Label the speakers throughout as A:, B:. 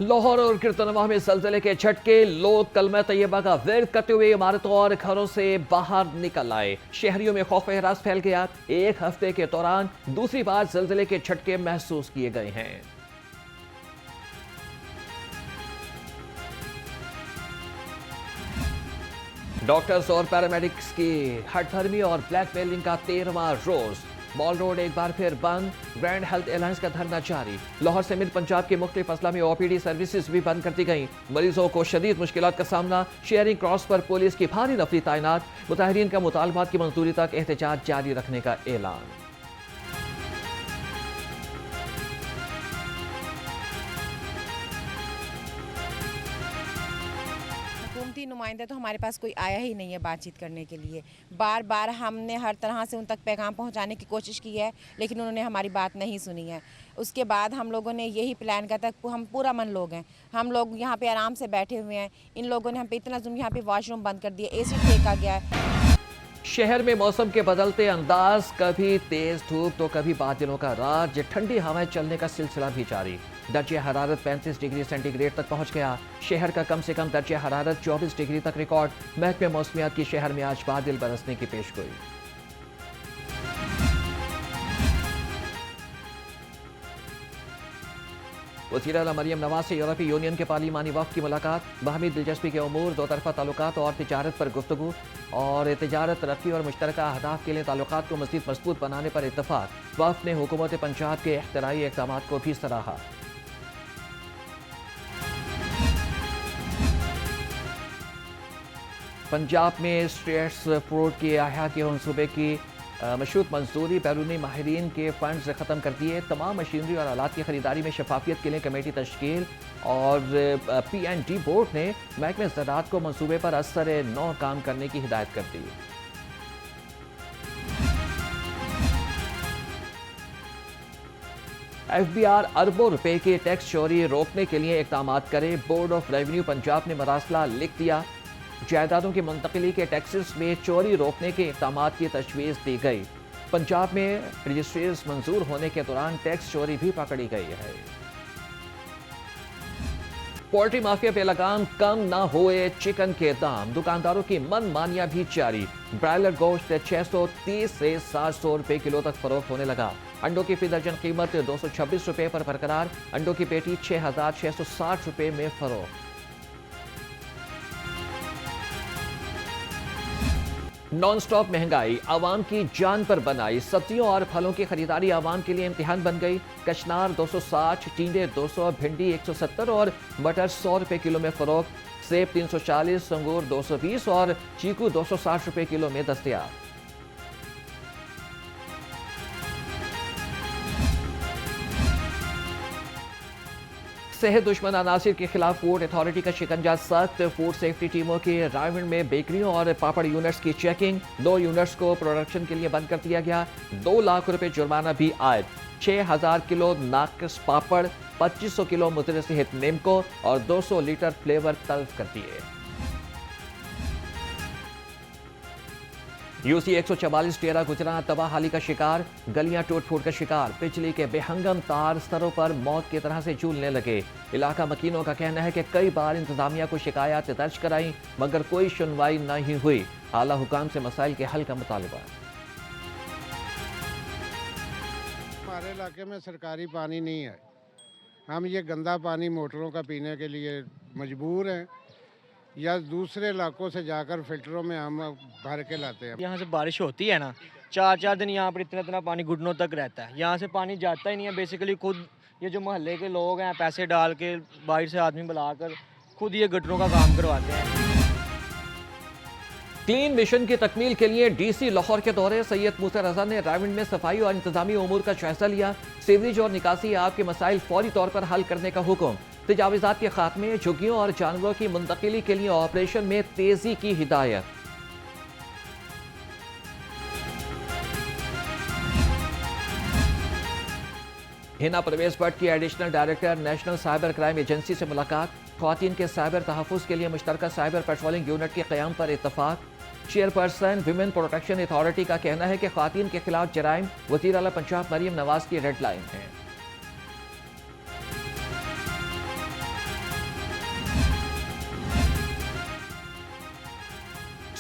A: लाहौर और कीर्तनवाह में ज़लज़ले के झटके, लोग कलमा तैयबा का विर्द करते हुए इमारतों और घरों से बाहर निकल आए। शहरियों में खौफ हरास फैल गया। एक हफ्ते के दौरान दूसरी बार ज़लज़ले के झटके महसूस किए गए हैं। डॉक्टर्स और पैरामेडिक्स की हठधर्मी और ब्लैकमेलिंग का 13वां रोज। मॉल रोड एक बार फिर बंद। ग्रैंड हेल्थ एलायंस का धरना जारी। लाहौर समेत पंजाब के मुख्तलिफ अजला में ओपीडी सर्विसेज भी बंद कर दी गई। मरीजों को शदीद मुश्किलात का सामना। शेयरिंग क्रॉस पर पुलिस की भारी नफरी तैनात। मुताहरीन का मुतालबात की मंजूरी तक एहतजाज जारी रखने का ऐलान।
B: हुकूमती नुमाइंदे तो हमारे पास कोई आया ही नहीं है बातचीत करने के लिए। बार बार हमने हर तरह से उन तक पैगाम पहुंचाने की कोशिश की है, लेकिन उन्होंने हमारी बात नहीं सुनी है। उसके बाद हम लोगों ने यही प्लान किया था, हम पूरा मन लोग हैं, हम लोग यहाँ पे आराम से बैठे हुए हैं। इन लोगों ने हम पे इतना जुल्म, यहाँ पे वॉशरूम बंद कर दिए, एसी फेंका गया है।
A: शहर में मौसम के बदलते अंदाज, कभी तेज धूप तो कभी बादलों का राज। ठंडी हवाएं चलने का सिलसिला भी जारी। दर्जे हरारत 35 डिग्री सेंटीग्रेड तक पहुंच गया। शहर का कम से कम दर्जे हरारत 24 डिग्री तक रिकॉर्ड। महकमे मौसमियात की शहर में आज बादल बरसने की पेशगोई। वज़ीर आला मरियम नवाज से यूरोपीय यूनियन के पार्लिमानी वफ़द की मुलाकात। बाहमी दिलचस्पी के अमूर, दो तरफा ताल्लुकात और तिजारत पर गुफ्तगू। और तिजारत, तरक्की और मुश्तरका अहदाफ के लिए ताल्लुकात को मज़ीद मजबूत बनाने पर इत्तफाक। वफ़द ने हुकूमत पंजाब के इख्तिराई इक़दामात को भी सराहा। पंजाब में स्ट्रीट्स फूड के अहया के मनसूबे की मशरूत मंजूरी। बैरूनी माहिरीन के फंड्स ख़त्म कर दिए। तमाम मशीनरी और आलात की खरीदारी में शफाफियत के लिए कमेटी तश्कील। और PND बोर्ड ने महकमे ज़राअत को मनसूबे पर असर नौ काम करने की हिदायत कर दी। FBR अरबों रुपए के टैक्स चोरी रोकने के लिए इक़दाम करे। बोर्ड ऑफ रेवेन्यू पंजाब ने मरासला लिख दिया। जायदादों की मुंतकिली के टैक्सेस में चोरी रोकने के इक़दाम की तजवीज़ दी गई। पंजाब में रजिस्ट्रीज मंजूर होने के दौरान टैक्स चोरी भी पकड़ी गई है। पोल्ट्री माफिया पे लगाम, कम ना हुए चिकन के दाम। दुकानदारों की मनमानियां भी जारी। ब्रायलर गोश्त 630 से 700 रुपए किलो तक फरोख्त होने लगा। अंडों की फी दर्जन कीमत 226 रुपए पर बरकरार। अंडों की पेटी 6660 रुपए में फरोख्त। नॉन स्टॉप महंगाई आवाम की जान पर बनाई। सब्जियों और फलों की खरीदारी आवाम के लिए इम्तिहान बन गई। कचनार 260, टींडे 200, भिंडी 170 और मटर 100 रुपए किलो में फरोख्त। सेब 340, अंगूर 220 और चीकू 260 रुपए किलो में दस्तयाब। सेहत दुश्मन अनासिर के खिलाफ फूड अथॉरिटी का शिकंजा सख्त। फूड सेफ्टी टीमों की रायगढ़ में बेकरियों और पापड़ यूनिट्स की चेकिंग। 2 यूनिट्स को प्रोडक्शन के लिए बंद कर दिया गया। 2 लाख रुपए जुर्माना भी आयद। 6000 किलो नाकिस पापड़, 2500 किलो मुतरसिहित निम्को और 200 लीटर फ्लेवर तल्फ कर दिए। UC 144 डेरा गुजरात तबाहाली का शिकार। गलियां टूट फूट का शिकार। बिजली के बेहंगम तार सरों पर मौत की तरह से झूलने लगे। इलाका मकीनों का कहना है कि कई बार इंतजामिया को शिकायत दर्ज कराई मगर कोई सुनवाई नहीं हुई। आला हुकाम से मसाइल के हल का मुतालबा।
C: हमारे इलाके में सरकारी पानी नहीं है। हम ये गंदा पानी मोटरों का पीने के लिए मजबूर हैं या दूसरे इलाकों से जाकर फिल्टरों में हम भर के लाते हैं।
D: यहाँ से बारिश होती है ना, 4-4 दिन यहाँ पर इतना पानी घुटनों तक रहता है। यहाँ से पानी जाता ही नहीं है। बेसिकली खुद ये जो मोहल्ले के लोग हैं पैसे डाल के बाहर से आदमी बुलाकर खुद ये गटरों का काम करवाते हैं।
A: क्लीन मिशन की तकमील के लिए DC लाहौर के दौरे। सैयद मूसा रजा ने रायगढ़ में सफाई और इंतजामी उमूर का जायजा लिया। सीवरेज और निकासी आप के मसाइल फौरी तौर पर हल करने का हुक्म। तजावीज़ात के खात्मे, झुग्गियों और जानवरों की मुंतकिली के लिए ऑपरेशन में तेजी की हिदायत। हिना परवेज भट्ट की additional director national cyber crime agency से मुलाकात। ख्वातीन के साइबर तहफ़्फ़ुज़ के लिए मुश्तरका साइबर पेट्रोलिंग यूनिट के क़याम पर इत्तफाक। चेयरपर्सन विमेन प्रोटेक्शन अथॉरिटी का कहना है कि ख्वातीन के खिलाफ जराइम वज़ीर आला पंजाब मरियम नवाज की रेड लाइन है।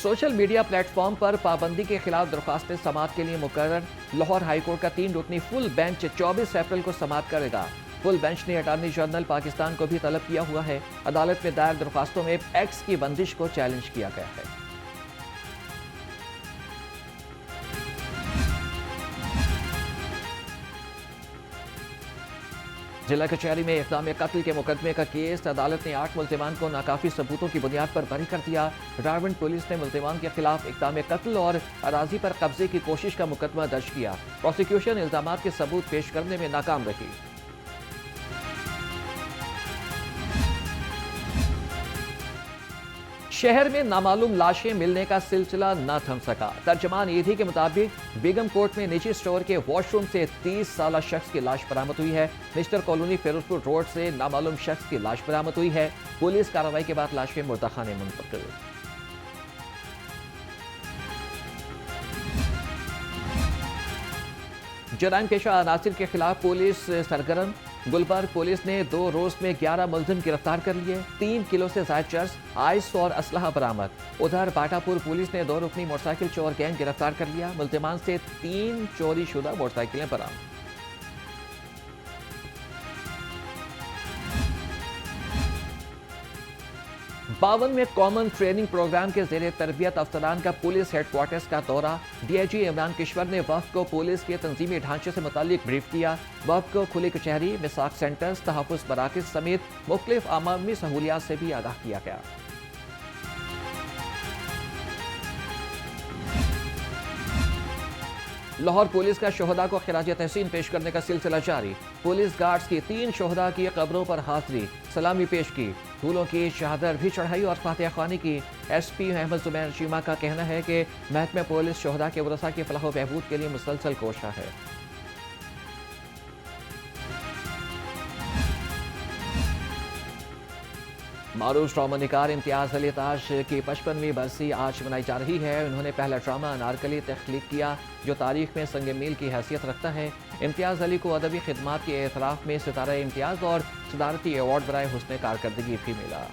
A: सोशल मीडिया प्लेटफॉर्म पर पाबंदी के खिलाफ दरख्वास्तें समाअत के लिए मुकर्रर। लाहौर हाईकोर्ट का 3 रुकनी फुल बेंच 24 अप्रैल को समाअत करेगा। फुल बेंच ने अटॉर्नी जनरल पाकिस्तान को भी तलब किया हुआ है। अदालत में दायर दरख्वास्तों में एक्स की बंदिश को चैलेंज किया गया है। जिला कचहरी में इक़दाम कत्ल के मुकदमे का केस। अदालत ने 8 मुल्ज़िमान को नाकाफी सबूतों की बुनियाद पर बरी कर दिया। रावलपिंडी पुलिस ने मुल्ज़िमान के खिलाफ इक़दाम कत्ल और अराजी पर कब्जे की कोशिश का मुकदमा दर्ज किया। प्रोसिक्यूशन इल्ज़ामात के सबूत पेश करने में नाकाम रही। शहर में नामालूम लाशें मिलने का सिलसिला न थम सका। तर्जमान ईदी के मुताबिक बेगम कोर्ट में निजी स्टोर के वॉशरूम से 30 साल शख्स की लाश बरामद हुई है। मिस्टर कॉलोनी फिरोजपुर रोड से नामालूम शख्स की लाश बरामद हुई है। पुलिस कार्रवाई के बाद लाशें मुर्दाखाने मुंतकिल। जराइम पेशा अनासिर के खिलाफ पुलिस सरगर्म। गुलबर्ग पुलिस ने 2 रोज में 11 मुलजिम गिरफ्तार कर लिए। 3 किलो से ज्यादा चर्स, आइस और असलहा बरामद। उधर बाटापुर पुलिस ने 2 रुकनी मोटरसाइकिल चोर गैंग गिरफ्तार कर लिया। मुल्जिमान से 3 चोरी शुदा मोटरसाइकिलें बरामद। बावन में कॉमन ट्रेनिंग प्रोग्राम के जेर तरबियत अफसरान का पुलिस हेडक्वार्टर्स का दौरा। डीआईजी इमरान किश्वर ने वफ़द को पुलिस के तंजीमी ढांचे से मुतालिक ब्रीफ किया। वफ़द को खुली कचहरी, मिसाक सेंटर्स, तहफ़्फ़ुज़ मराकिज़ समेत मुख्तलिफ अवामी सहूलियात से भी आगाह किया गया। लाहौर पुलिस का शोहदा को खिराज तहसीन पेश करने का सिलसिला जारी। पुलिस गार्ड्स की 3 शोहदा की कब्रों पर हाजिरी, सलामी पेश की, फूलों की चादर भी चढ़ाई और फातिहा ख्वानी की। एसपी अहमद जुबैर शीमा का कहना है कि महकमा पुलिस शोहदा के वरसा की फलाह व बहबूद के लिए मुसलसल कोशा है। मारूफ ड्रामा निकार इम्तियाज़ अली ताज की 55वीं बरसी आज मनाई जा रही है। उन्होंने पहला ड्रामा अनारकली तख्लीक किया जो तारीख में संग मील की हैसियत रखता है। इम्तियाज़ अली को अदबी खिदमात के एतराफ़ में सितारा इम्तियाज़ और सदारती अवार्ड बराए हुस्न कारकर्दगी भी मिला।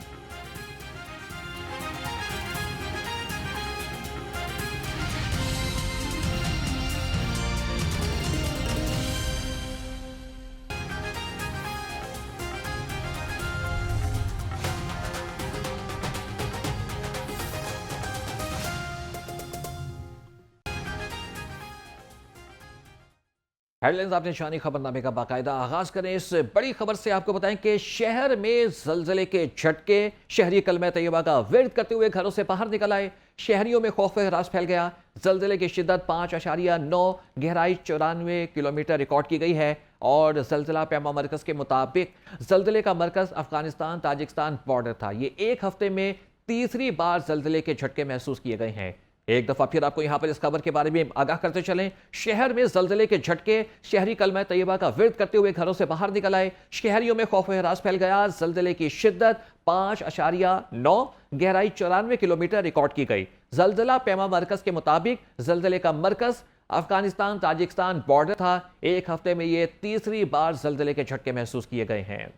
A: हेडलाइंस आपने शानी खबरनामे का बाकायदा आगाज करें। इस बड़ी खबर से आपको बताएं कि शहर में जलजले के झटके। शहरी कलमा तैयबा का विर्द करते हुए घरों से बाहर निकल आए। शहरियों में खौफ व हरास फैल गया। जलजले की शिद्दत 5.9, गहराई 94 किलोमीटर रिकॉर्ड की गई है। और जलजला पैमा मरकज के मुताबिक जलजले का मरकज अफगानिस्तान ताजिकिस्तान बॉर्डर था। ये एक हफ्ते में तीसरी बार जलजले के झटके महसूस किए गए हैं। एक दफा फिर आपको यहां पर इस खबर के बारे में आगाह करते चलें। शहर में जलजले के झटके। शहरी कलमा तैयबा का विर्द करते हुए घरों से बाहर निकल आए। शहरियों में खौफ व हरास फैल गया। जलजले की शिद्दत 5.9, गहराई 94 किलोमीटर रिकॉर्ड की गई। जलजला पैमा मरकज के मुताबिक जलजले का मरकज अफगानिस्तान ताजिकिस्तान बॉर्डर था। एक हफ्ते में ये तीसरी बार जलजले के झटके महसूस किए गए हैं।